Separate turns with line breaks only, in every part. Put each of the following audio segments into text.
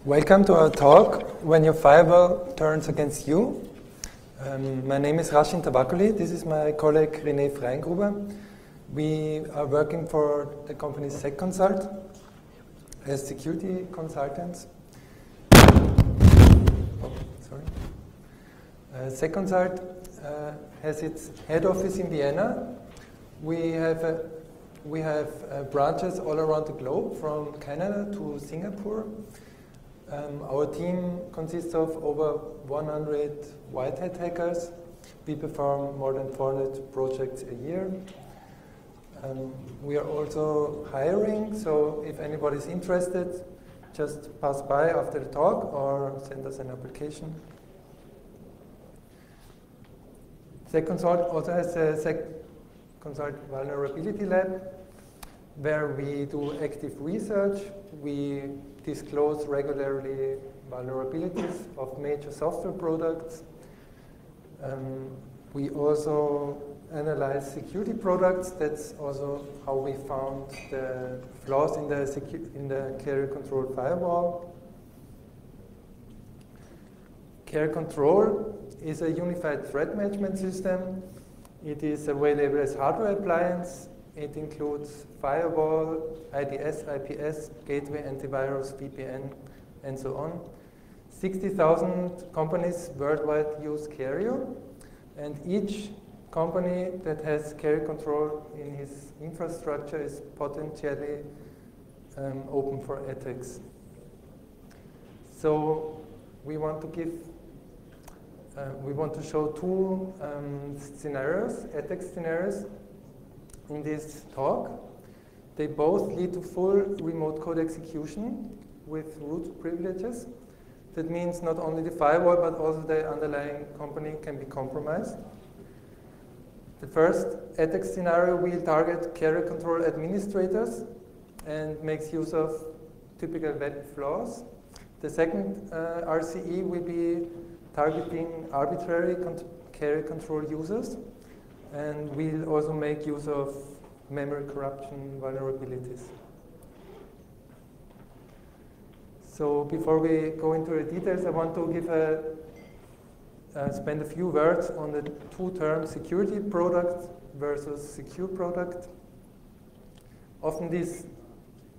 Welcome to our talk, When Your Firewall Turns Against You. My name is Rashin Tabakuli. This is my colleague René Freingruber. We are working for the company SecConsult as security consultants. SecConsult has its head office in Vienna. We have branches all around the globe, from Canada to Singapore. Our team consists of over 100 white hat hackers. We perform more than 400 projects a year. We are also hiring, so if anybody is interested, just pass by after the talk or send us an application. SecConsult also has a SecConsult Vulnerability Lab, where we do active research. We disclose regularly vulnerabilities of major software products. We also analyze security products. That's also how we found the flaws in the carrier control firewall. Carrier control is a unified threat management system. It is available as hardware appliance. It includes firewall, IDS, IPS, gateway, antivirus, VPN, and so on. 60,000 companies worldwide use Carrier, and each company that has Carrier control in his infrastructure is potentially open for attacks. So we want to show two scenarios, attack scenarios, in this talk. They both lead to full remote code execution with root privileges. That means not only the firewall, but also the underlying company can be compromised. The first attack scenario will target carrier control administrators and makes use of typical web flaws. The second RCE will be targeting arbitrary carrier control users, and we'll also make use of memory corruption vulnerabilities. So before we go into the details, I want to spend a few words on the two terms, security product versus secure product. Often these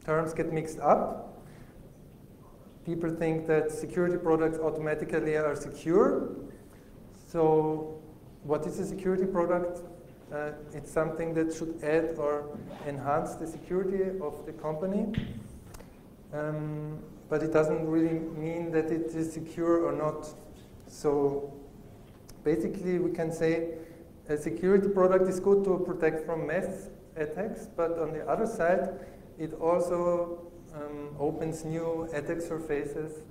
terms get mixed up. People think that security products automatically are secure. So what is a security product? It's something that should add or enhance the security of the company. But it doesn't really mean that it is secure or not. So basically we can say a security product is good to protect from mass attacks, but on the other side it also opens new attack surfaces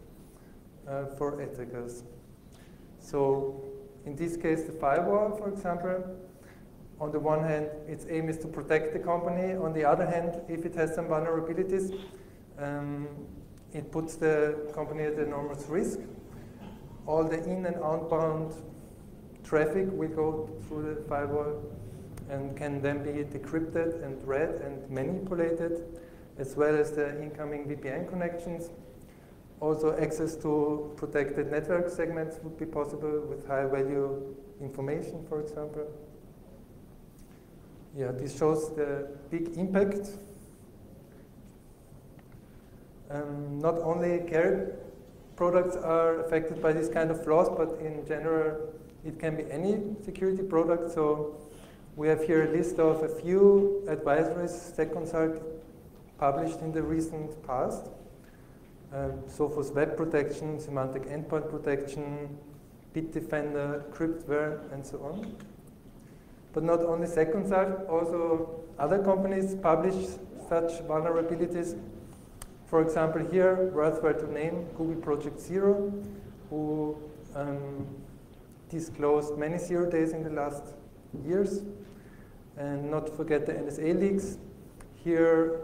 for attackers. So in this case, the firewall, for example, on the one hand, its aim is to protect the company. On the other hand, if it has some vulnerabilities, it puts the company at enormous risk. All the in and outbound traffic will go through the firewall and can then be decrypted and read and manipulated, as well as the incoming VPN connections. Also, access to protected network segments would be possible with high-value information, for example. Yeah, this shows the big impact. Not only carrier products are affected by this kind of flaws, but in general, it can be any security product. So we have here a list of a few advisories SecConsult published in the recent past. Sophos Web Protection, Semantic Endpoint Protection, Bitdefender, Cryptware, and so on. But not only SecConsult, also other companies publish such vulnerabilities. For example, here, worthwhile to name, Google Project Zero, who disclosed many 0 days in the last years. And not to forget the NSA leaks. Here,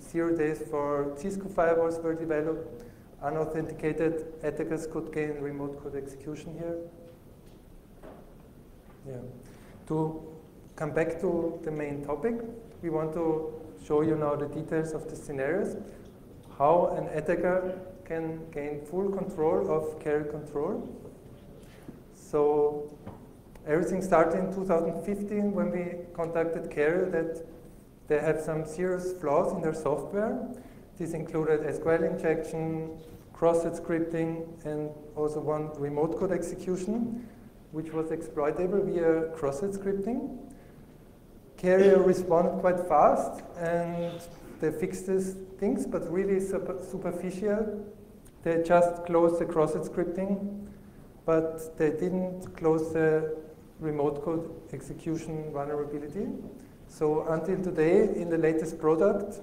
0 days for Cisco firewalls were developed. Unauthenticated attackers could gain remote code execution here. Yeah. To come back to the main topic, we want to show you now the details of the scenarios. how an attacker can gain full control of carrier control. So everything started in 2015 when we contacted Carrier that they have some serious flaws in their software. This included SQL injection, cross-site scripting, and also one remote code execution, which was exploitable via cross-site scripting. Carrier responded quite fast, and they fixed these things, but really superficial. They just closed the cross-site scripting, but they didn't close the remote code execution vulnerability. So until today, in the latest product,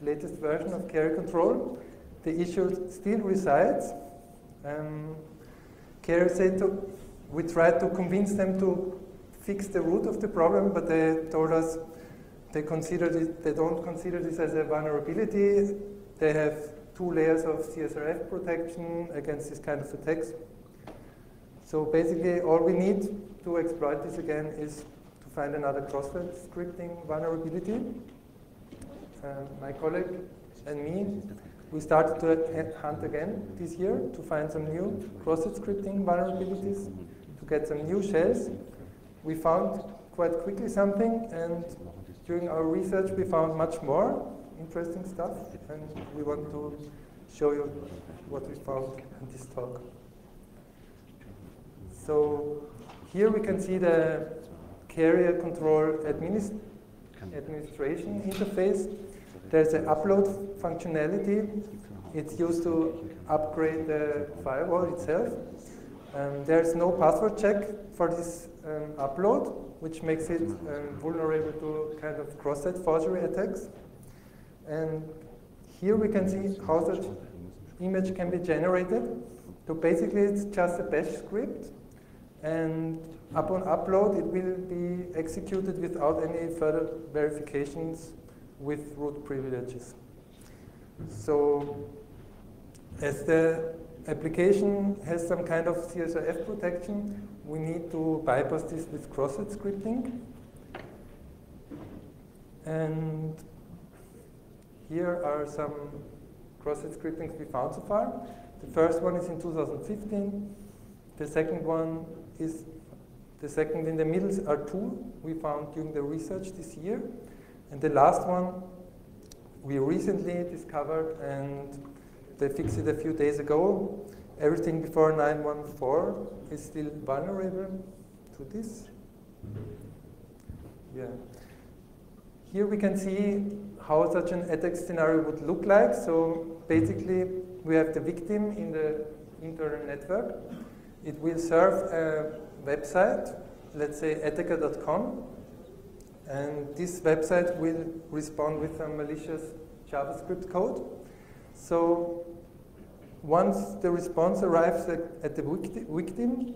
latest version of carrier control, the issue still resides. Carrier said we tried to convince them to fix the root of the problem, but they told us they don't consider this as a vulnerability. They have 2 layers of CSRF protection against this kind of attacks. So basically, all we need to exploit this again is to find another cross-site scripting vulnerability. My colleague and me, we started to hunt again this year to find some new cross-site scripting vulnerabilities, to get some new shells. We found quite quickly something, and during our research we found much more interesting stuff, and we want to show you what we found in this talk. So here we can see the carrier control administration interface. There's an upload functionality. It's used to upgrade the firewall itself. There's no password check for this upload, which makes it vulnerable to kind of cross-site forgery attacks. And here we can see how such image can be generated. So basically it's just a bash script, and upon upload it will be executed without any further verifications with root privileges. So as the application has some kind of CSRF protection, we need to bypass this with cross-site scripting. And here are some cross-site scriptings we found so far. The first one is in 2015. The second one is, the second in the middle are 2 we found during the research this year. And the last one we recently discovered, and they fixed it a few days ago. Everything before 9.1.4 is still vulnerable to this. Yeah. Here we can see how such an attack scenario would look like. So basically, we have the victim in the internal network. It will serve a website, let's say attacker.com. And this website will respond with some malicious JavaScript code. So once the response arrives at the victim,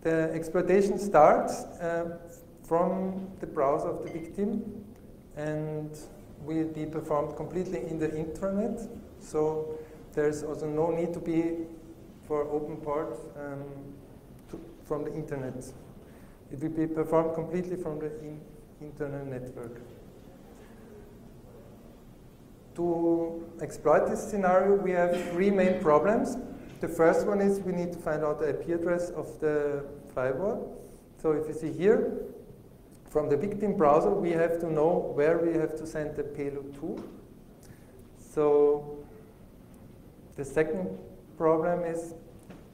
the exploitation starts from the browser of the victim and will be performed completely in the intranet. So there's also no need to be for open ports from the internet. It will be performed completely from the internal network. To exploit this scenario, we have 3 main problems. The first one is we need to find out the IP address of the firewall. So if you see here, from the victim browser, we have to know where we have to send the payload to. So the second problem is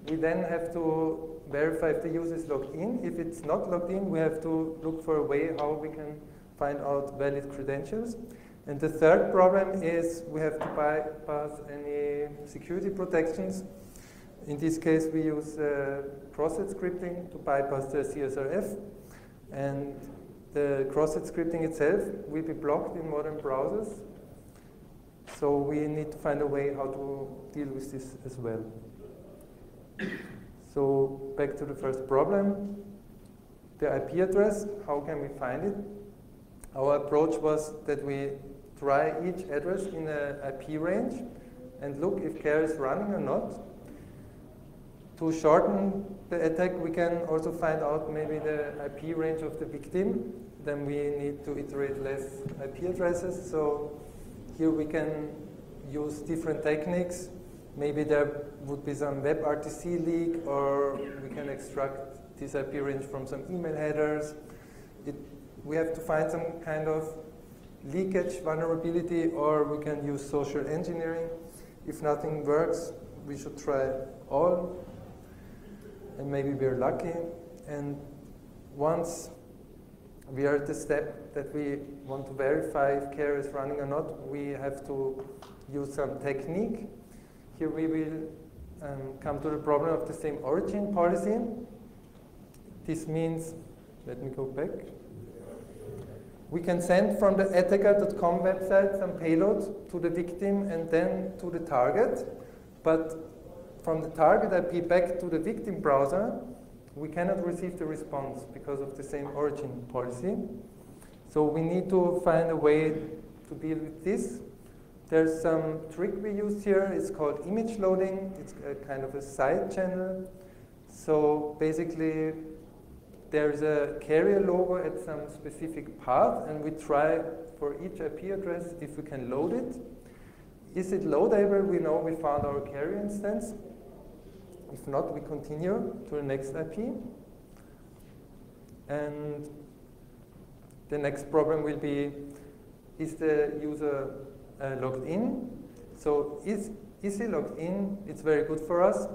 we then have to verify if the user is logged in. If it's not logged in, we have to look for a way how we can find out valid credentials. And the third problem is we have to bypass any security protections. In this case, we use cross-site scripting to bypass the CSRF. And the cross-site scripting itself will be blocked in modern browsers. So we need to find a way how to deal with this as well. So back to the first problem, the IP address, how can we find it? Our approach was that we try each address in an IP range and look if care is running or not. To shorten the attack, we can also find out maybe the IP range of the victim. Then we need to iterate less IP addresses. So here we can use different techniques. Maybe there would be some WebRTC leak, or we can extract this IP range from some email headers. We have to find some kind of leakage vulnerability, or we can use social engineering. If nothing works, we should try all, and maybe we're lucky. And once we are at the step that we want to verify if care is running or not, we have to use some technique. Here we will come to the problem of the same origin policy. This means, let me go back. We can send from the attacker.com website some payload to the victim and then to the target. But from the target IP back to the victim browser, we cannot receive the response because of the same origin policy. So we need to find a way to deal with this. There's some trick we use here. It's called image loading. It's a kind of a side channel. So basically, there's a carrier logo at some specific path, and we try for each IP address if we can load it. Is it loadable? We know we found our carrier instance. If not, we continue to the next IP. And the next problem will be, is the user logged in? So is he logged in? It's very good for us.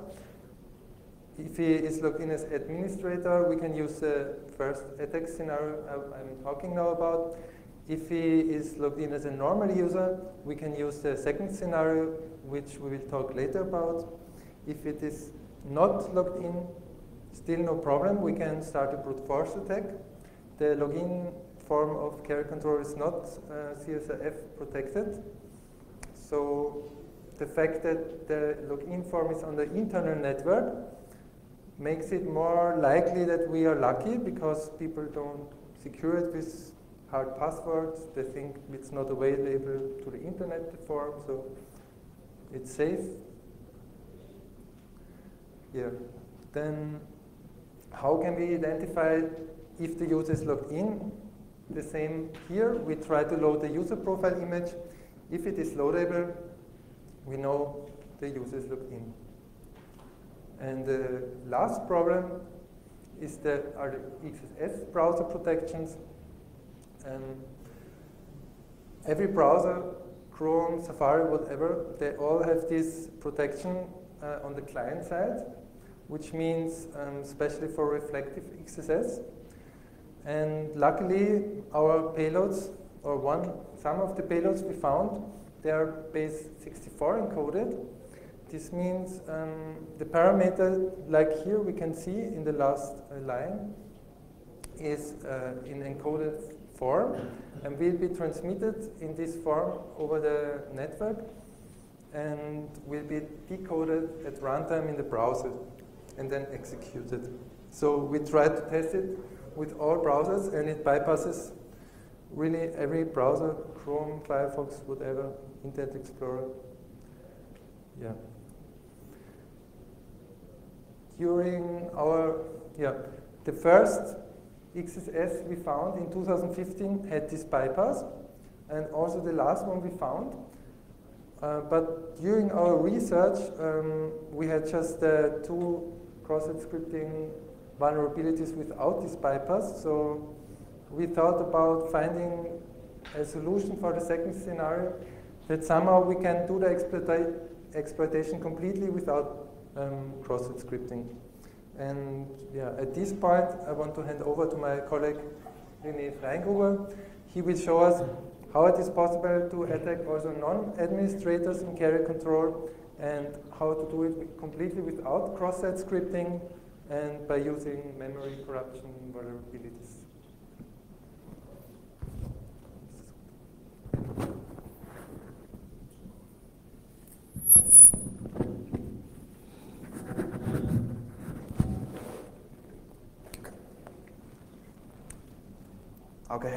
If he is logged in as administrator, we can use the first attack scenario I'm talking now about. If he is logged in as a normal user, we can use the second scenario, which we will talk later about. If it is not logged in, still no problem. We can start a brute force attack. The login form of carrier control is not CSRF protected. So the fact that the login form is on the internal network makes it more likely that we are lucky, because people don't secure it with hard passwords. They think it's not available to the internet, the form, so it's safe. Yeah. Then how can we identify if the user is logged in? The same here. We try to load the user profile image. If it is loadable, we know the user is logged in. And the last problem is are the Xss Browser Protections. Every browser, Chrome, Safari, whatever, they all have this protection on the client side, which means especially for reflective XSS. And luckily, our payloads, or some of the payloads we found, they are base 64 encoded. This means the parameter, like here we can see in the last line, is in encoded form and will be transmitted in this form over the network and will be decoded at runtime in the browser and then executed. So we try to test it with all browsers, and it bypasses really every browser, Chrome, Firefox, whatever, Internet Explorer. Yeah. During the first XSS we found in 2015 had this bypass, and also the last one we found. But during our research, we had just 2 cross-site scripting vulnerabilities without this bypass. So we thought about finding a solution for the second scenario, that somehow we can do the exploitation completely without cross-site scripting. And yeah, at this point, I want to hand over to my colleague, René Freingruber. He will show us how it is possible to attack also non-administrators in carrier control, and how to do it completely without cross-site scripting and by using memory corruption vulnerabilities.
Okay,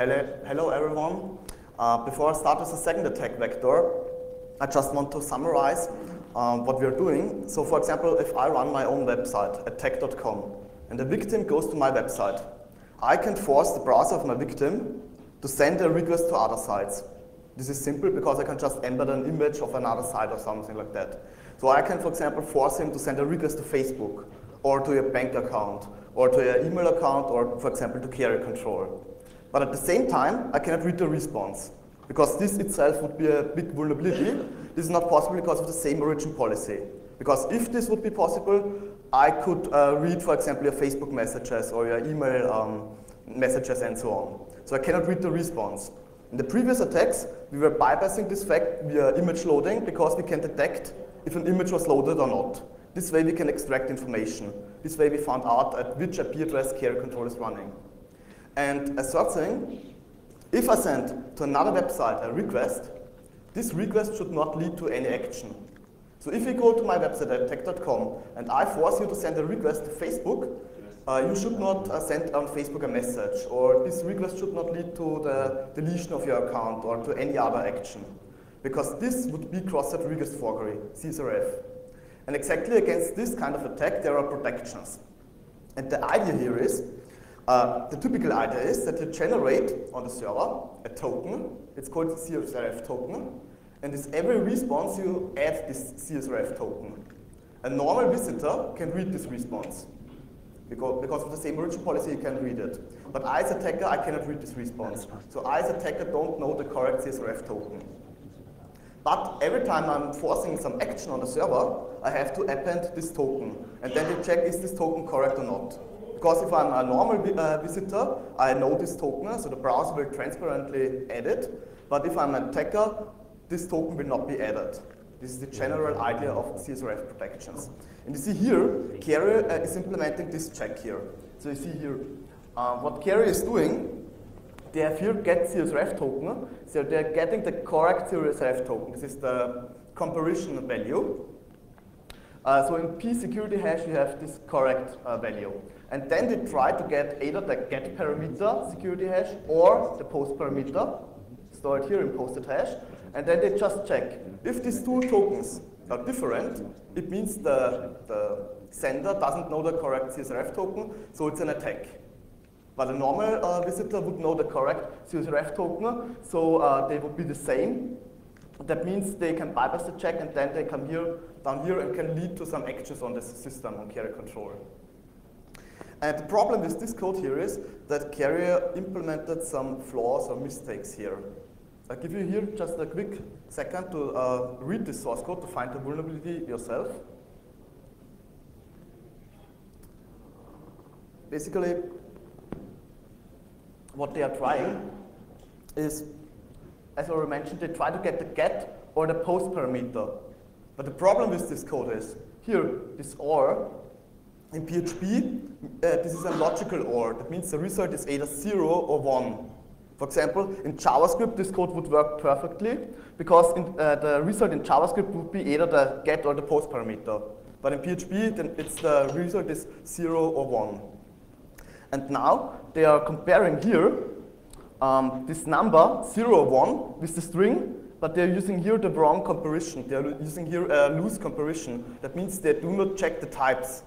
hello everyone. Before I start with the second attack vector, I just want to summarize what we are doing. So for example, if I run my own website, attack.com, and the victim goes to my website, I can force the browser of my victim to send a request to other sites. This is simple because I can just embed an image of another site or something like that. So I can, for example, force him to send a request to Facebook, or to your bank account, or to your email account, or, for example, to carrier control. But at the same time, I cannot read the response, because this itself would be a big vulnerability. This is not possible because of the same origin policy. Because if this would be possible, I could read, for example, your Facebook messages or your email messages and so on. So I cannot read the response. In the previous attacks, we were bypassing this fact via image loading because we can detect if an image was loaded or not. This way we can extract information. This way we found out at which IP address carrier control is running. And a third thing, if I send to another website a request, this request should not lead to any action. So if you go to my website at tech.com and I force you to send a request to Facebook, you should not send on Facebook a message, or this request should not lead to the deletion of your account or to any other action. Because this would be cross-site request forgery, CSRF. And exactly against this kind of attack, there are protections. And the idea here is, the typical idea is that you generate on the server a token. It's called the CSRF token. And with every response, you add this CSRF token. A normal visitor can read this response. Because of the same origin policy, you can read it. But I, as attacker, I cannot read this response. So I, as attacker, don't know the correct CSRF token. But every time I'm forcing some action on the server, I have to append this token. And then they check, is this token correct or not? Because if I'm a normal visitor, I know this token, so the browser will transparently add it. But if I'm an attacker, this token will not be added. This is the general idea of CSRF protections. And you see here, carrier is implementing this check here. So you see here, what carrier is doing, they have here get CSRF token. So they're getting the correct CSRF token. This is the comparison value. So in P security hash, you have this correct value. And then they try to get either the get parameter security hash or the post parameter, stored here in posted hash. And then they just check. If these two tokens are different, it means the sender doesn't know the correct CSRF token, so it's an attack. But a normal visitor would know the correct CSRF token, so they would be the same. That means they can bypass the check, and then they come here, down here, and can lead to some actions on the system on carrier control. And the problem with this code here is that carrier implemented some flaws or mistakes here. I'll give you here just a quick second to read this source code to find the vulnerability yourself. Basically, what they are trying is, as I already mentioned, they try to get the get or the post parameter. But the problem with this code is, here, this OR, in PHP, this is a logical OR. That means the result is either 0 or 1. For example, in JavaScript, this code would work perfectly because the result in JavaScript would be either the get or the post parameter. But in PHP, then the result is 0 or 1. And now they are comparing here this number 0 or 1 with the string, but they're using here the wrong comparison. They're using here a loose comparison. That means they do not check the types.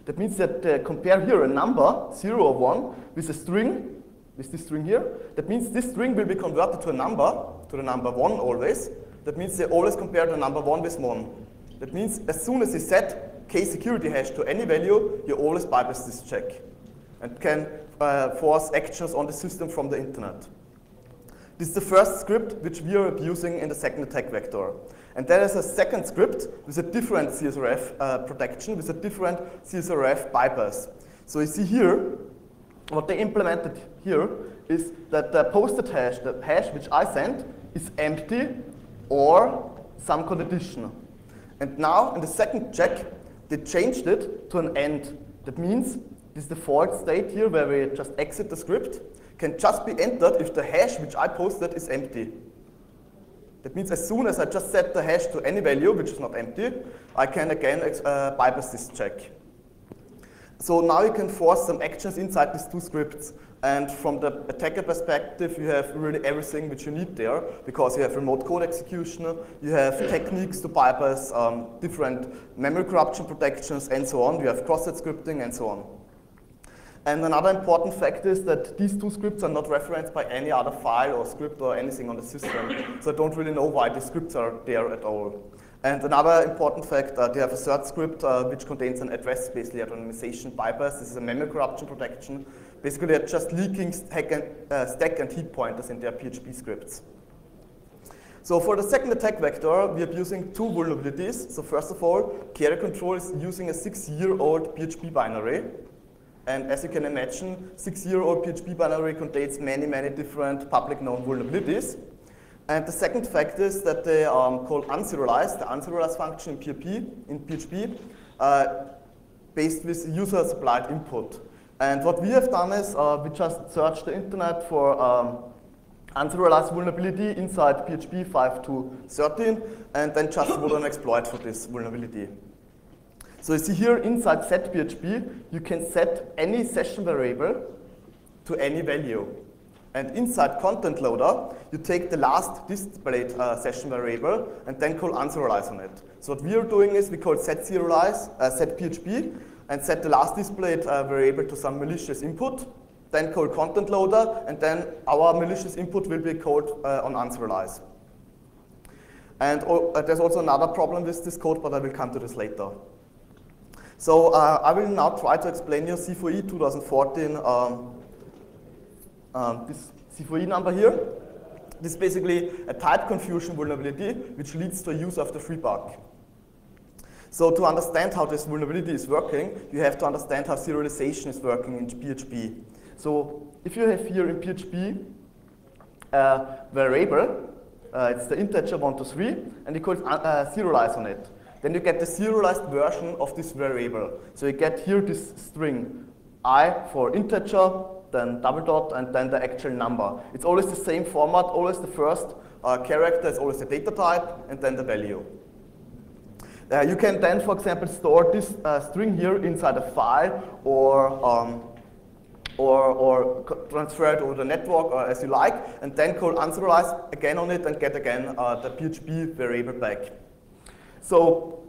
That means that they compare here a number 0 or 1 with a string. With this string here, that means this string will be converted to a number, to the number 1 always. That means they always compare the number 1 with 1. That means as soon as you set k security hash to any value, you always bypass this check and can force actions on the system from the internet. This is the first script which we are abusing in the second attack vector. And there is a second script with a different CSRF protection, with a different CSRF bypass. So you see here, what they implemented here is that the posted hash, the hash which I sent, is empty or some condition. And now, in the second check, they changed it to an end. That means this default state here, where we just exit the script, can just be entered if the hash which I posted is empty. That means as soon as I just set the hash to any value which is not empty, I can again bypass this check. So now you can force some actions inside these two scripts. And from the attacker perspective, you have really everything which you need there, because you have remote code execution, you have techniques to bypass different memory corruption protections, and so on. You have cross-site scripting, and so on. And another important fact is that these two scripts are not referenced by any other file or script or anything on the system. So I don't really know why these scripts are there at all. And another important fact, they have a third script which contains an address space layer anonymization bypass. This is a memory corruption protection. Basically, they're just leaking stack and heap pointers in their PHP scripts. So for the second attack vector, we are using two vulnerabilities. So first of all, carrier control is using a 6-year-old PHP binary. And as you can imagine, 6-year-old PHP binary contains many, many different public known vulnerabilities. And the second fact is that they call unserialized, the unserialized function in PHP, based with user supplied input. And what we have done is we just searched the internet for unserialized vulnerability inside PHP 5.2.13, and then just wrote an exploit for this vulnerability. So you see here inside setPHP, you can set any session variable to any value. And inside content loader, you take the last displayed session variable and then call unserialize on it. So what we are doing is we call setPHP and set the last displayed variable to some malicious input, then call content loader, and then our malicious input will be called on unserialize. And there's also another problem with this code, but I will come to this later. So I will now try to explain you C4E 2014 this C4E number here. This is basically a type confusion vulnerability which leads to a use of the free bug. So to understand how this vulnerability is working, you have to understand how serialization is working in PHP. So if you have here in PHP a variable, it's the integer 1 to 3, and you call serialize on it. Then you get the serialized version of this variable. So you get here this string I for integer, then double dot, and then the actual number. It's always the same format, always the first character is always the data type, and then the value. You can then, for example, store this string here inside a file, or transfer it over the network, or as you like, and then call unserialize again on it and get again the PHP variable back. So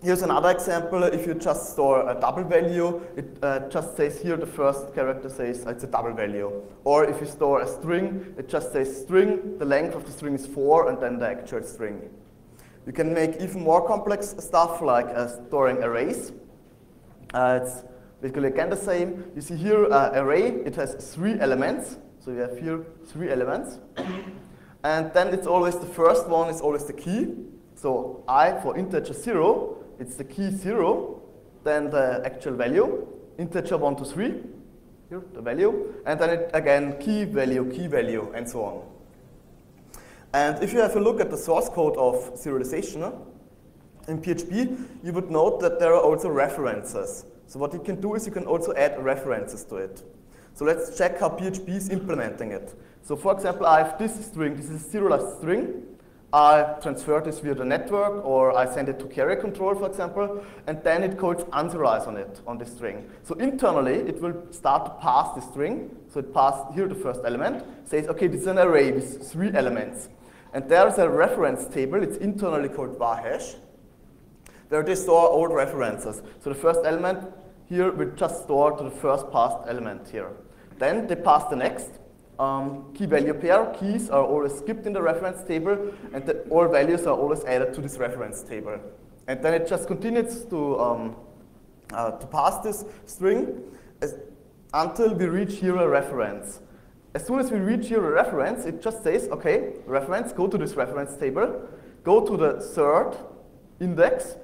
here's another example. If you just store a double value, it just says here the first character says it's a double value. Or if you store a string, it just says string, the length of the string is 4, and then the actual string. You can make even more complex stuff like storing arrays. It's basically again the same. You see here array, it has 3 elements. So you have here 3 elements. And then it's always the first one is always the key. So I for integer 0, it's the key 0, then the actual value, integer 1 to 3, here the value, and then it again key value, and so on. And if you have a look at the source code of serialization in PHP, you would note that there are also references. So what you can do is you can also add references to it. So let's check how PHP is implementing it. So for example, I have this string, this is a serialized string. I transfer this via the network, or I send it to carrier control, for example, and then it calls unserialize on it, on this string. So internally, it will start to pass the string. So it passes here the first element, says, okay, this is an array with 3 elements. And there's a reference table, it's internally called varhash, where they store old references. So the first element here will just store to the first passed element here. Then they pass the next. Key value pair, keys are always skipped in the reference table, and all values are always added to this reference table. And then it just continues to pass this string until we reach here a reference. As soon as we reach here a reference, it just says, okay, reference, go to this reference table, go to the third index,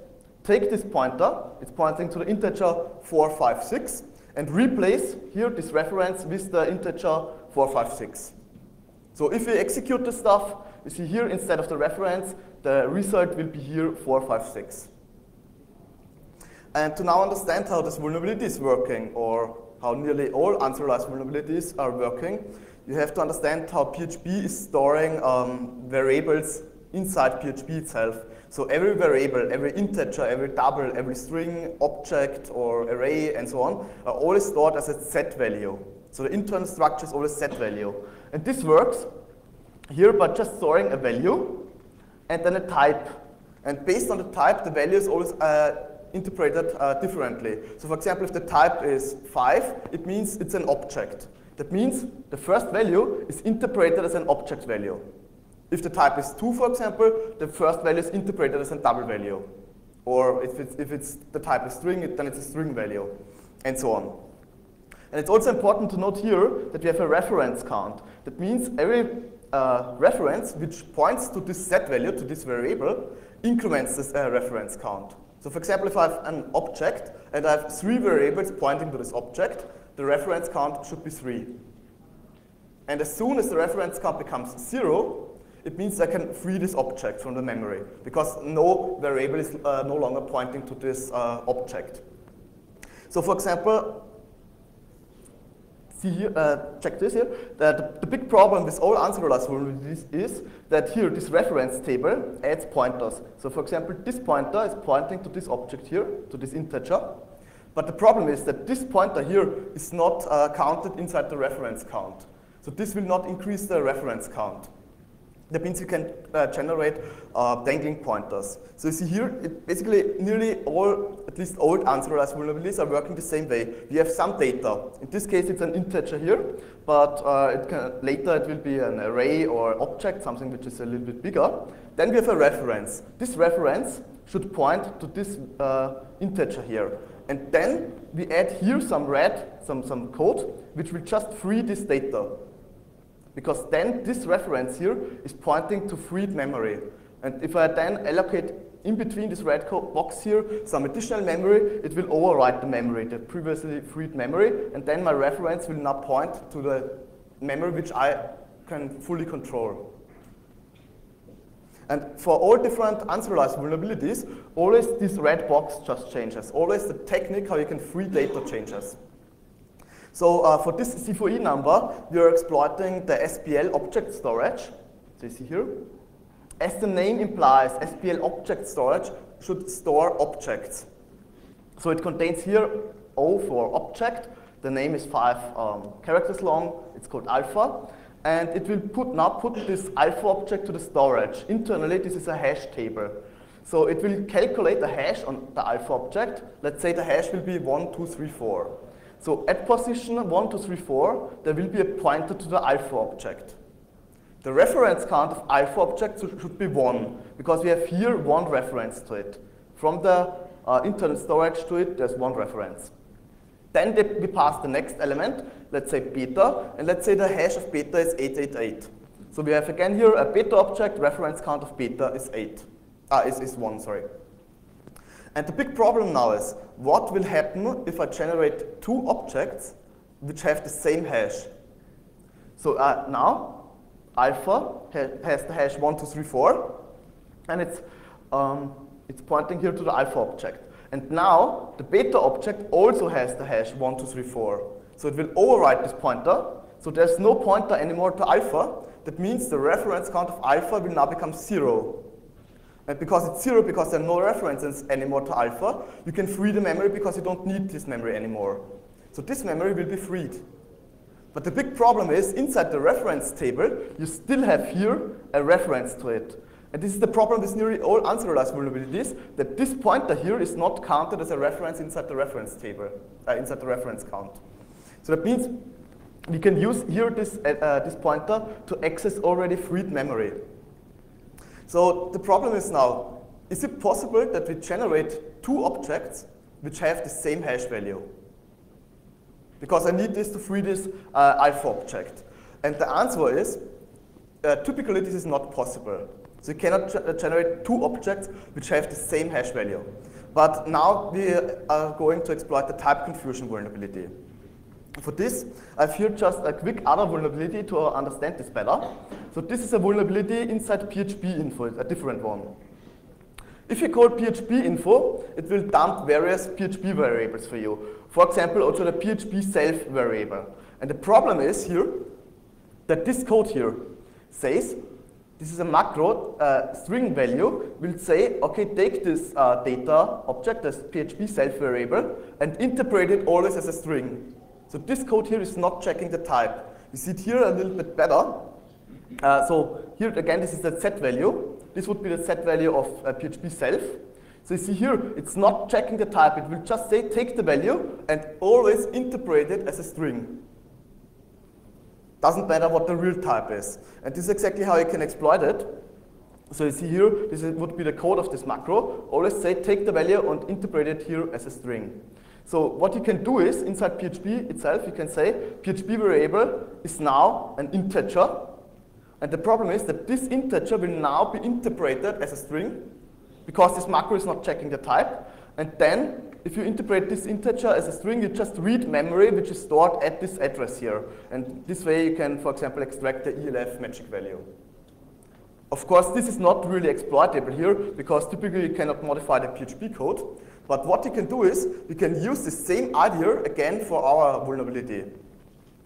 take this pointer, it's pointing to the integer 456, and replace here this reference with the integer 456. So if we execute this stuff, you see here instead of the reference, the result will be here 456. And to now understand how this vulnerability is working, or how nearly all unserialized vulnerabilities are working, you have to understand how PHP is storing variables inside PHP itself. So every variable, every integer, every double, every string, object, or array, and so on, are always stored as a set value. So the internal structure is always set value. And this works here by just storing a value and then a type. And based on the type, the value is always interpreted differently. So for example, if the type is 5, it means it's an object. That means the first value is interpreted as an object value. If the type is 2, for example, the first value is interpreted as a double value. Or if the type is string, then it's a string value, and so on. And it's also important to note here that we have a reference count. That means every reference which points to this set value, to this variable, increments this reference count. So for example, if I have an object and I have 3 variables pointing to this object, the reference count should be 3. And as soon as the reference count becomes 0, it means I can free this object from the memory, because no variable is no longer pointing to this object. So for example, see here, check this here, that the big problem with all unserialized vulnerabilities is that here this reference table adds pointers. So for example, this pointer is pointing to this object here, to this integer. But the problem is that this pointer here is not counted inside the reference count. So this will not increase the reference count. That means you can generate dangling pointers. So you see here, basically nearly all, at least old unserialized vulnerabilities are working the same way. We have some data. In this case, it's an integer here, but later it will be an array or object, something which is a little bit bigger. Then we have a reference. This reference should point to this integer here. And then we add here some code, which will just free this data. Because then this reference here is pointing to freed memory. And if I then allocate in between this red box here some additional memory, it will overwrite the memory, the previously freed memory, and then my reference will now point to the memory which I can fully control. And for all different unserialized vulnerabilities, always this red box just changes. Always the technique how you can free data changes. So for this C4E number, we are exploiting the SPL object storage. So you see here. As the name implies, SPL object storage should store objects. So it contains here O for object. The name is 5 characters long. It's called alpha. And it will now put this alpha object to the storage. Internally, this is a hash table. So it will calculate the hash on the alpha object. Let's say the hash will be 1, 2, 3, 4. So at position 1, 2, 3, 4, there will be a pointer to the alpha object. The reference count of alpha object should be 1, because we have here 1 reference to it. From the internal storage to it, there's 1 reference. Then we pass the next element, let's say beta, and let's say the hash of beta is 888. So we have again here a beta object, reference count of beta is 1, sorry. And the big problem now is, what will happen if I generate 2 objects which have the same hash? So now, alpha has the hash 1, 2, 3, 4, and it's pointing here to the alpha object. And now, the beta object also has the hash 1, 2, 3, 4. So it will overwrite this pointer. So there's no pointer anymore to alpha. That means the reference count of alpha will now become 0. And because it's 0, because there are no references anymore to alpha, you can free the memory because you don't need this memory anymore. So this memory will be freed. But the big problem is, inside the reference table, you still have here a reference to it. And this is the problem with nearly all unserialized vulnerabilities, that this pointer here is not counted as a reference inside the reference table, inside the reference count. So that means we can use here this pointer to access already freed memory. So the problem is now, is it possible that we generate 2 objects which have the same hash value? Because I need this to free this alpha object. And the answer is, typically this is not possible. So you cannot generate 2 objects which have the same hash value. But now we are going to exploit the type confusion vulnerability. For this, I have here just a quick other vulnerability to understand this better. So this is a vulnerability inside PHP info, a different one. If you call PHP info, it will dump various PHP variables for you. For example, also the PHP self variable. And the problem is here that this code here says, this is a macro string value, will say, okay, take this data object, this PHP self variable, and interpret it always as a string. So this code here is not checking the type. You see it here a little bit better. So here again, this is the set value. This would be the set value of PHP self. So you see here, it's not checking the type. It will just say, take the value and always interpret it as a string. Doesn't matter what the real type is. And this is exactly how you can exploit it. So you see here, this would be the code of this macro. Always say, take the value and interpret it here as a string. So what you can do is, inside PHP itself, you can say, PHP variable is now an integer. And the problem is that this integer will now be interpreted as a string, because this macro is not checking the type. And then, if you interpret this integer as a string, you just read memory, which is stored at this address here. And this way you can, for example, extract the ELF magic value. Of course, this is not really exploitable here, because typically you cannot modify the PHP code. But what you can do is, you can use the same idea again for our vulnerability.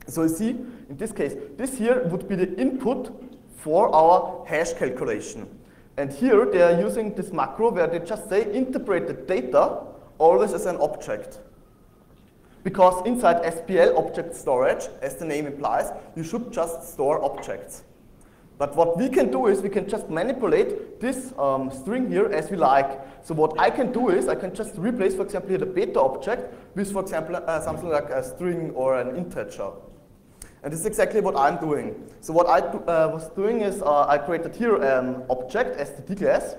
So you see, in this case, this here would be the input for our hash calculation. And here they are using this macro where they just say, interpret the data always as an object. Because inside SPL object storage, as the name implies, you should just store objects. But what we can do is we can just manipulate this string here as we like. So what I can do is I can just replace, for example, here the beta object with, for example, something like a string or an integer. And this is exactly what I'm doing. So what I was doing is I created here an object, STD class.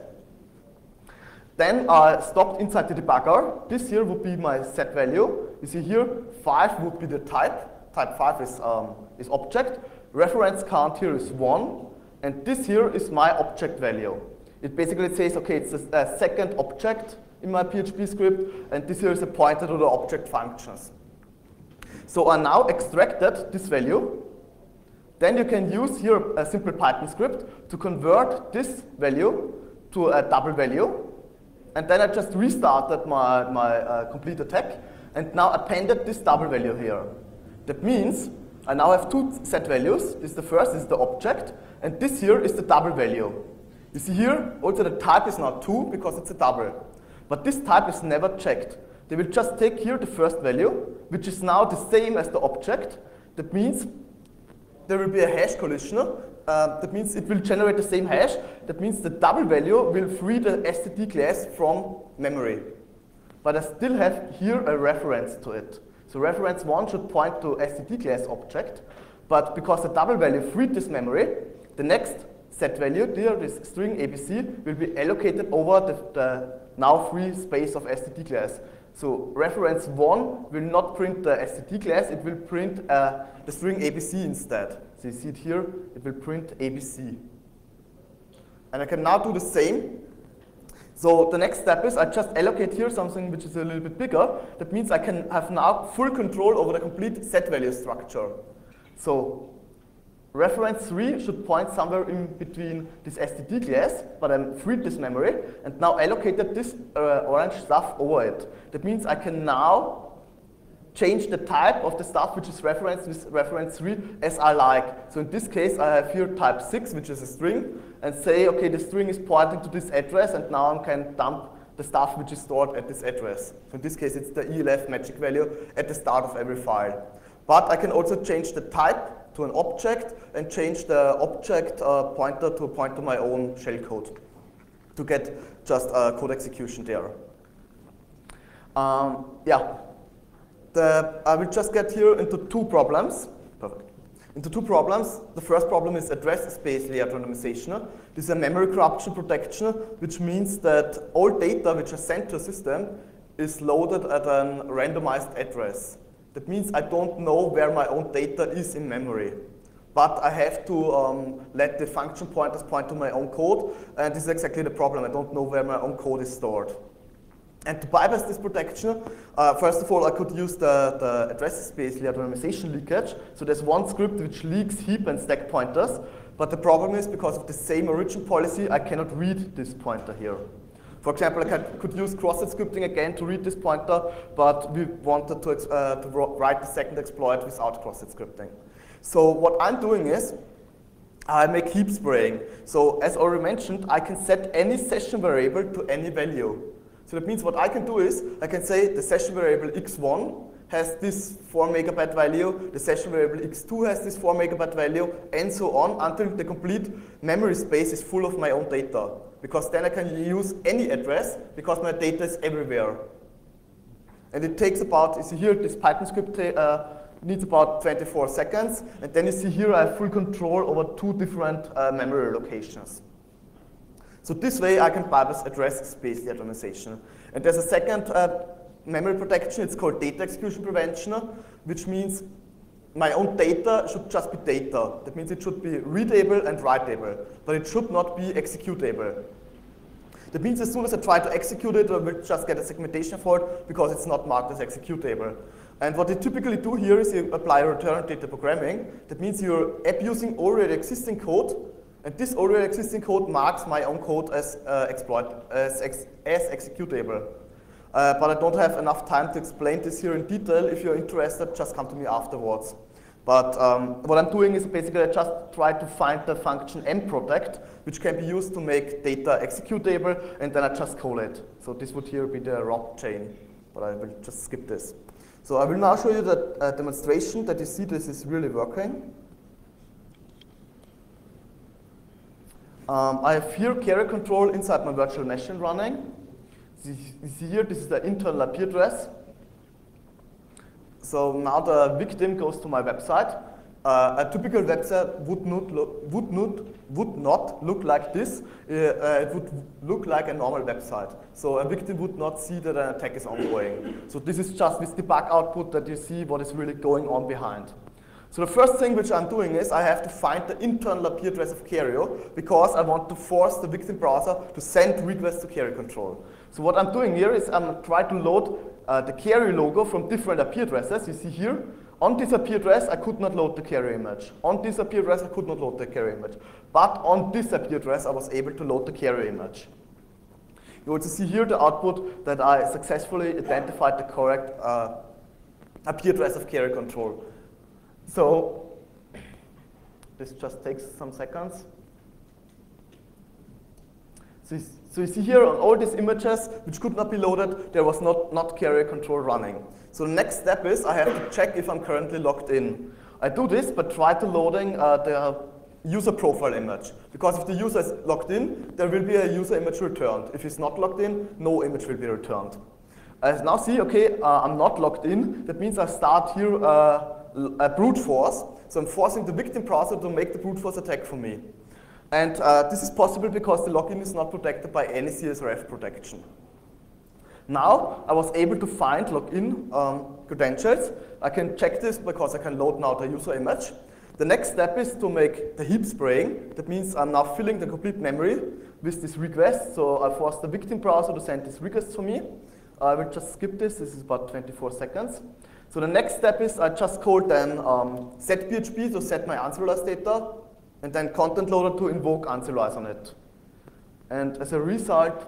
Then I stopped inside the debugger. This here would be my set value. You see here, 5 would be the type. Type 5 is object. Reference count here is 1. And this here is my object value. It basically says, okay, it's a second object in my PHP script, and this here is a pointer to the object functions. So I now extracted this value. Then you can use here a simple Python script to convert this value to a double value. And then I just restarted my complete attack, and now appended this double value here. That means I now have two set values. This is the first, this is the object, and this here is the double value. You see here, also the type is now 2 because it's a double. But this type is never checked. They will just take here the first value, which is now the same as the object. That means there will be a hash collision. That means it will generate the same hash. That means the double value will free the STD class from memory. But I still have here a reference to it. So reference 1 should point to STD class object. But because the double value freed this memory, the next set value, there, this string ABC, will be allocated over the now free space of STD class. So reference 1 will not print the STD class, it will print the string ABC instead. So you see it here, it will print ABC. And I can now do the same. So the next step is I just allocate here something which is a little bit bigger. That means I can have now full control over the complete set value structure. So reference 3 should point somewhere in between this STD class, but I freed this memory and now allocated this orange stuff over it. That means I can now change the type of the stuff which is referenced with reference 3 as I like. So in this case, I have here type 6, which is a string, and say, okay, the string is pointing to this address, and now I can dump the stuff which is stored at this address. So in this case, it's the ELF magic value at the start of every file. But I can also change the type to an object and change the object pointer to point to my own shellcode to get just code execution there. I will just get here into two problems. Perfect. Into two problems. The first problem is address space layer randomization. This is a memory corruption protection, which means that all data which is sent to a system is loaded at a randomized address. That means I don't know where my own data is in memory. But I have to let the function pointers point to my own code, and this is exactly the problem. I don't know where my own code is stored. And to bypass this protection, first of all, I could use the address space layer randomization leakage. So there's one script which leaks heap and stack pointers. But the problem is, because of the same origin policy, I cannot read this pointer here. For example, I could use Crosstalk Scripting again to read this pointer, but we wanted to write the second exploit without Crosstalk Scripting. So what I'm doing is, I make heap spraying. So as already mentioned, I can set any session variable to any value. So that means what I can do is, I can say the session variable x1 has this 4 megabyte value, the session variable x2 has this 4 megabyte value, and so on until the complete memory space is full of my own data. because then I can use any address because my data is everywhere. And it takes about, you see here, this Python script needs about 24 seconds. And then you see here I have full control over 2 different memory locations. So this way I can bypass address space atomization. And there's a second memory protection, it's called data execution prevention, which means my own data should just be data. That means it should be readable and writable, but it should not be executable. That means as soon as I try to execute it, I will just get a segmentation fault because it's not marked as executable. And what they typically do here is you apply return data programming. That means you're abusing already existing code, and this already existing code marks my own code as executable. But I don't have enough time to explain this here in detail. If you're interested, just come to me afterwards. But what I'm doing is basically I just try to find the function mProtect, which can be used to make data executable, and then I just call it. So this would here be the rob chain, but I will just skip this. So I will now show you the demonstration that you see this is really working. I have here carrier control inside my virtual machine running. You see here, this is the internal IP address. So now the victim goes to my website. A typical website would not look like this. It would look like a normal website. So a victim would not see that an attack is ongoing. So this is just this debug output that you see what is really going on behind. So the first thing which I'm doing is I have to find the internal IP address of Carrier because I want to force the victim browser to send requests to Carrier control. So what I'm doing here is I'm trying to load the Carrier logo from different IP addresses. You see here, on this IP address, I could not load the Carrier image. On this IP address, I could not load the Carrier image. But on this IP address, I was able to load the Carrier image. You also see here the output that I successfully identified the correct IP address of Carrier control. So this just takes some seconds. So you see here on all these images which could not be loaded, there was not carrier control running. So the next step is I have to check if I'm currently logged in. I do this by try to loading the user profile image. Because if the user is logged in, there will be a user image returned. If he's not logged in, no image will be returned. I now see, okay, I'm not logged in. That means I start here a brute force. So I'm forcing the victim browser to make the brute force attack for me. And this is possible because the login is not protected by any CSRF protection. Now I was able to find login credentials. I can check this because I can load now the user image. The next step is to make the heap spraying. That means I'm now filling the complete memory with this request. So I force the victim browser to send this request for me. I will just skip this. This is about 24 seconds. So the next step is I just call then setPHP to set my unserialized data, and then content loader to invoke unserialize on it. And as a result,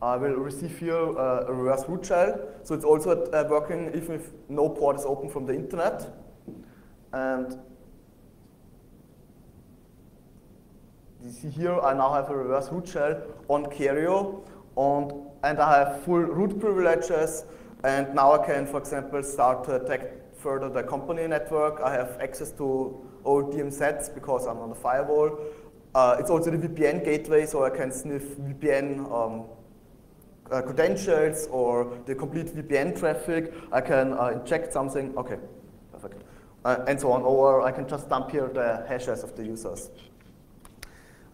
I will receive here a reverse root shell. So it's also working even if no port is open from the internet. And you see here, I now have a reverse root shell on Carrier, and I have full root privileges. And now I can, for example, start to attack further the company network. I have access to all DMZs because I'm on the firewall. It's also the VPN gateway, so I can sniff VPN credentials or the complete VPN traffic. I can inject something. Okay, perfect. And so on. Or I can just dump here the hashes of the users.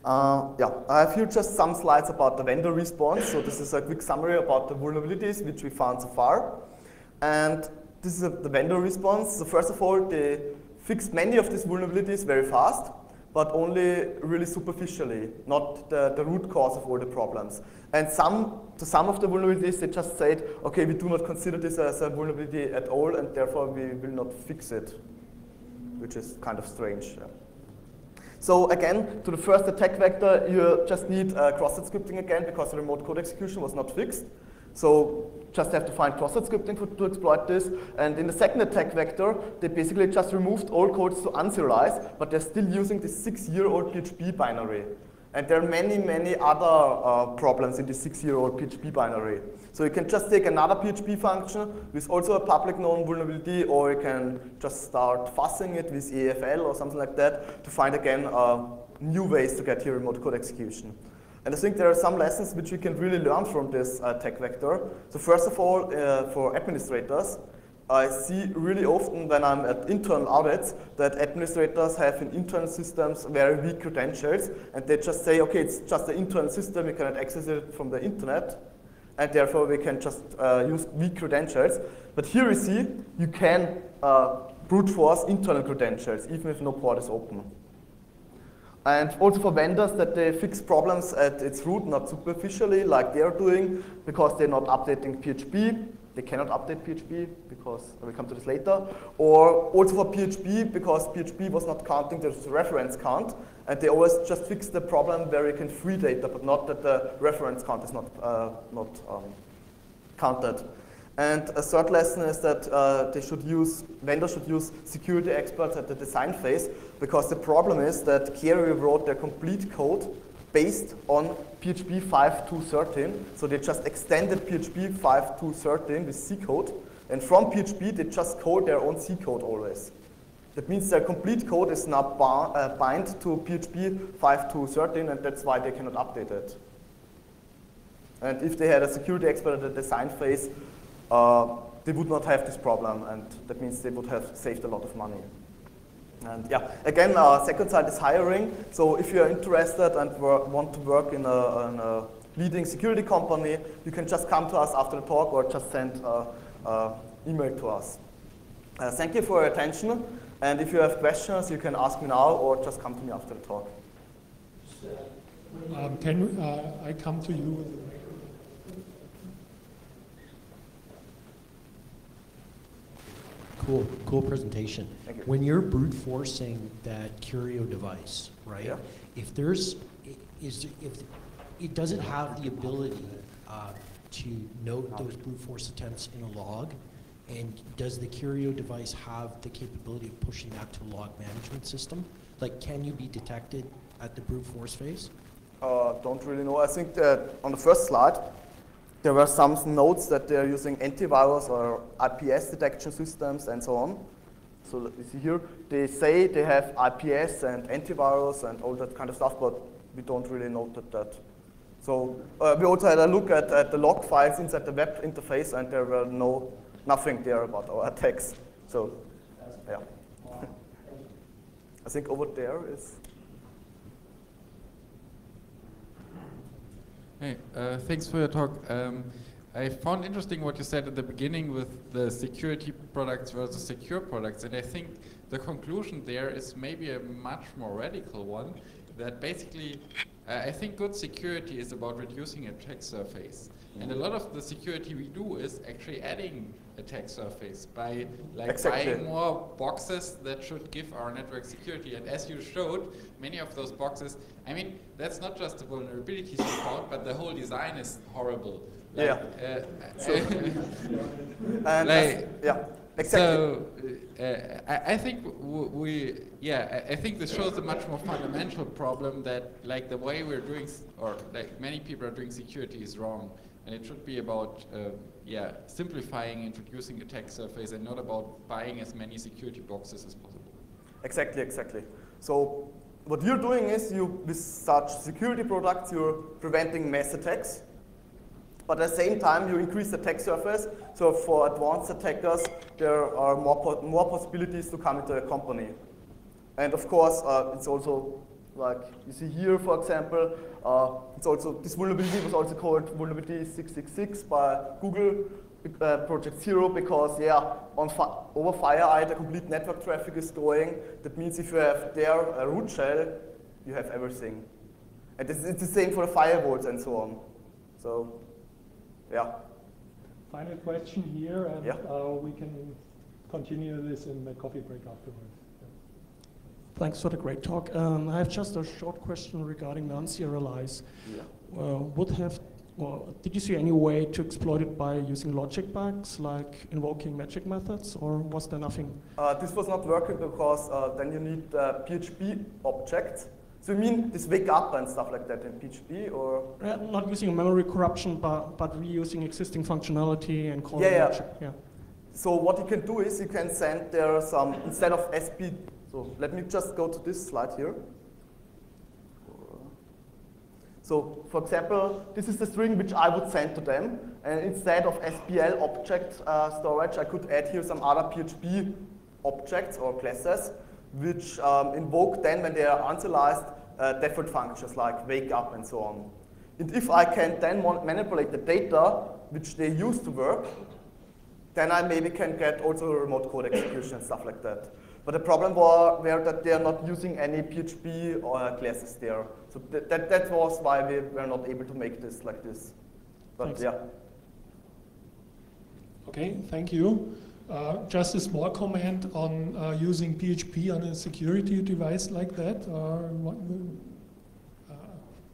Yeah, I have here just some slides about the vendor response. So this is a quick summary about the vulnerabilities which we found so far. And this is the vendor response. So first of all, they fixed many of these vulnerabilities very fast, but only really superficially, not the root cause of all the problems. And to some of the vulnerabilities, they just said, okay, we do not consider this as a vulnerability at all, and therefore we will not fix it, which is kind of strange. Yeah. So again, to the first attack vector, you just need cross-site scripting again because the remote code execution was not fixed. So just have to find cross-site scripting to exploit this. And in the second attack vector, they basically just removed all codes to unserialize, but they're still using this 6-year-old PHP binary. And there are many other problems in the 6-year-old PHP binary. So you can just take another PHP function with also a public known vulnerability, or you can just start fussing it with EFL or something like that to find again new ways to get your remote code execution. And I think there are some lessons which we can really learn from this tech vector. So first of all, for administrators, I see really often when I'm at internal audits that administrators have in internal systems very weak credentials, and they just say, okay, it's just an internal system, you cannot access it from the internet, and therefore we can just use weak credentials. But here we see you can brute force internal credentials, even if no port is open. And also for vendors that they fix problems at its root, not superficially, like they're doing, because they're not updating PHP. They cannot update PHP, because we'll come to this later. Or also for PHP, because PHP was not counting the reference count, and they always just fix the problem where you can free data, but not that the reference count is not counted. And a third lesson is that vendors should use security experts at the design phase, because the problem is that Kerry wrote their complete code based on PHP 5.2.13. So they just extended PHP 5.2.13 with C code. And from PHP, they just code their own C code always. That means their complete code is now bind to PHP 5.2.13, and that's why they cannot update it. And if they had a security expert at the design phase, they would not have this problem, and that means they would have saved a lot of money. And yeah, again, second side is hiring. So if you're interested and want to work in a leading security company, you can just come to us after the talk or just send an email to us. Thank you for your attention. And if you have questions, you can ask me now or just come to me after the talk.
Can I come to you?
Cool presentation.
Thank you.
When you're brute forcing that Curio device, right?
Yeah.
If it doesn't have the ability to note those brute force attempts in a log, and does the Curio device have the capability of pushing that to a log management system? Like, can you be detected at the brute force phase?
Don't really know. I think that on the first slide, there were some notes that they're using antivirus or IPS detection systems and so on. So you see here, they say they have IPS and antivirus and all that kind of stuff, but we don't really note that. So we also had a look at the log files inside the web interface, and there were nothing there about our attacks. So yeah. I think over there is.
Hey, thanks for your talk. I found interesting what you said at the beginning with the security products versus secure products, and I think the conclusion there is maybe a much more radical one, that basically I think good security is about reducing attack surface. And a lot of the security we do is actually adding attack surface by buying more boxes that should give our network security. And as you showed, many of those boxes, I mean, that's not just the vulnerabilities you found, but the whole design is horrible.
Yeah.
Yeah,
exactly.
So I think I think this shows a much more fundamental problem that the way we're doing, or many people are doing security is wrong. And it should be about simplifying, introducing attack surface, and not about buying as many security boxes as possible.
Exactly. So what you're doing is with such security products, you're preventing mass attacks. But at the same time, you increase the attack surface. So for advanced attackers, there are more possibilities to come into a company. And of course, it's also like you see here, for example, it's also this vulnerability was also called vulnerability 666 by Google Project Zero, because over FireEye the complete network traffic is going. That means if you have there a root shell, you have everything. And it's the same for the firewalls and so on. So yeah.
Final question here, and we can continue this in the coffee break afterwards.
Thanks for the great talk. I have just a short question regarding non-serialize. Yeah. Did you see any way to exploit it by using logic bugs, like invoking magic methods, or was there nothing?
This was not working because then you need a PHP object, So you mean this wake up and stuff like that in PHP, or?
Not using memory corruption, but reusing existing functionality and calling logic. Yeah.
So what you can do is you can send there some, instead of SP, so let me just go to this slide here. So for example, this is the string which I would send to them, and instead of SPL object storage, I could add here some other PHP objects or classes, which invoke then, when they are unserialized, default functions like wake up and so on. And if I can then manipulate the data which they use to work, then I maybe can get also remote code execution and stuff like that. But the problem was that they are not using any PHP classes there. So that was why we were not able to make this like this. But
Thanks.
yeah.
Okay, thank you. Just a small comment on using PHP on a security device like that.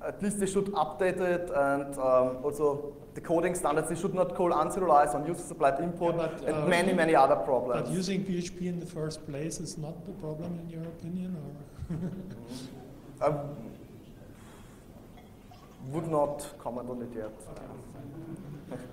At least they should update it, and also the coding standards, they should not call unserialized on user-supplied input, yeah, and many other problems.
But using PHP in the first place is not the problem in your opinion, or?
I would not comment on it yet.
Okay.